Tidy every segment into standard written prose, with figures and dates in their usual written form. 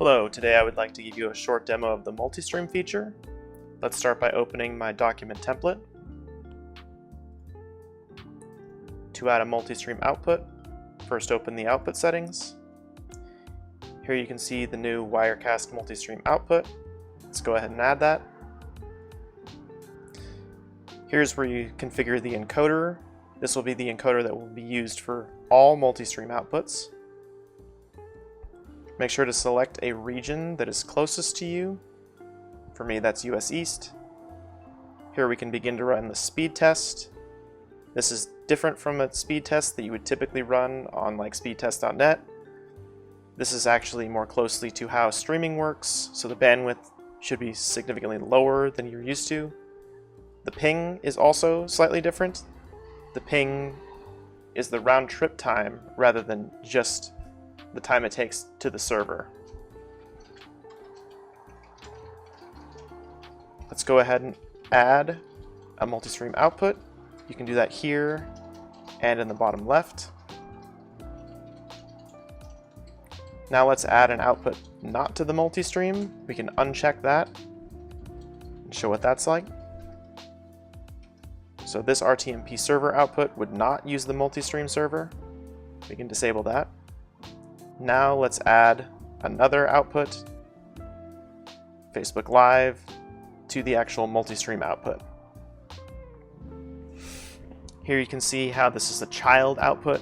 Hello, today I would like to give you a short demo of the Multistream feature. Let's start by opening my document template. To add a Multistream output, first open the output settings. Here you can see the new Wirecast Multistream output. Let's go ahead and add that. Here's where you configure the encoder. This will be the encoder that will be used for all Multistream outputs. Make sure to select a region that is closest to you. For me, that's US East. Here we can begin to run the speed test. This is different from a speed test that you would typically run on like speedtest.net. This is actually more closely to how streaming works, so the bandwidth should be significantly lower than you're used to. The ping is also slightly different. The ping is the round trip time rather than just the time it takes to the server. Let's go ahead and add a Multistream output. You can do that here and in the bottom left. Now let's add an output not to the Multistream. We can uncheck that and show what that's like. So this RTMP server output would not use the Multistream server. We can disable that. Now let's add another output, Facebook Live, to the actual Multistream output. Here you can see how this is a child output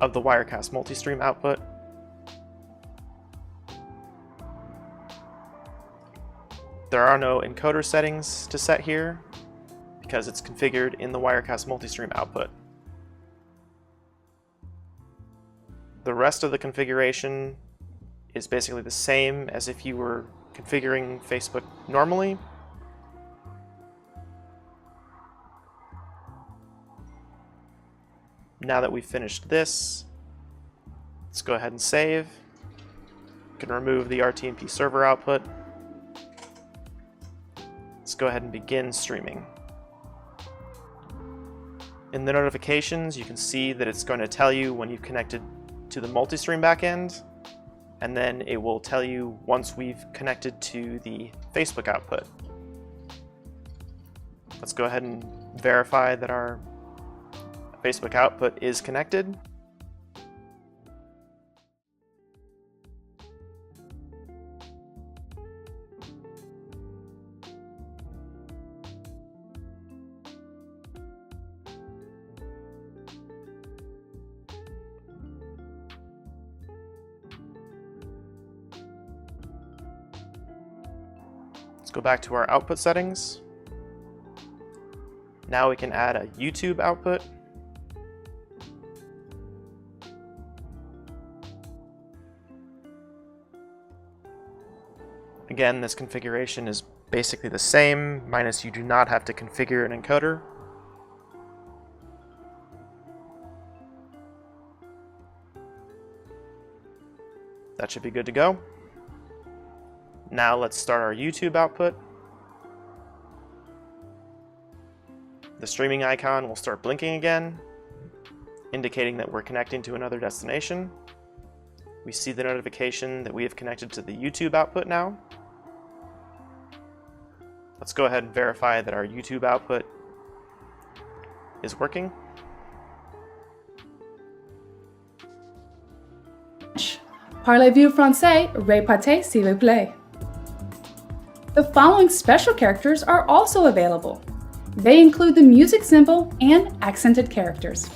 of the Wirecast Multistream output. There are no encoder settings to set here because it's configured in the Wirecast Multistream output. The rest of the configuration is basically the same as if you were configuring Facebook normally. Now that we've finished this, let's go ahead and save. You can remove the RTMP server output. Let's go ahead and begin streaming. In the notifications, you can see that it's going to tell you when you've connected to the Multistream backend, and then it will tell you once we've connected to the Facebook output. Let's go ahead and verify that our Facebook output is connected. Let's go back to our output settings. Now we can add a YouTube output. Again, this configuration is basically the same, minus you do not have to configure an encoder. That should be good to go. Now let's start our YouTube output. The streaming icon will start blinking again, indicating that we're connecting to another destination. We see the notification that we have connected to the YouTube output now. Let's go ahead and verify that our YouTube output is working. Parlez-vous français? Répétez s'il vous plaît. The following special characters are also available. They include the music symbol and accented characters.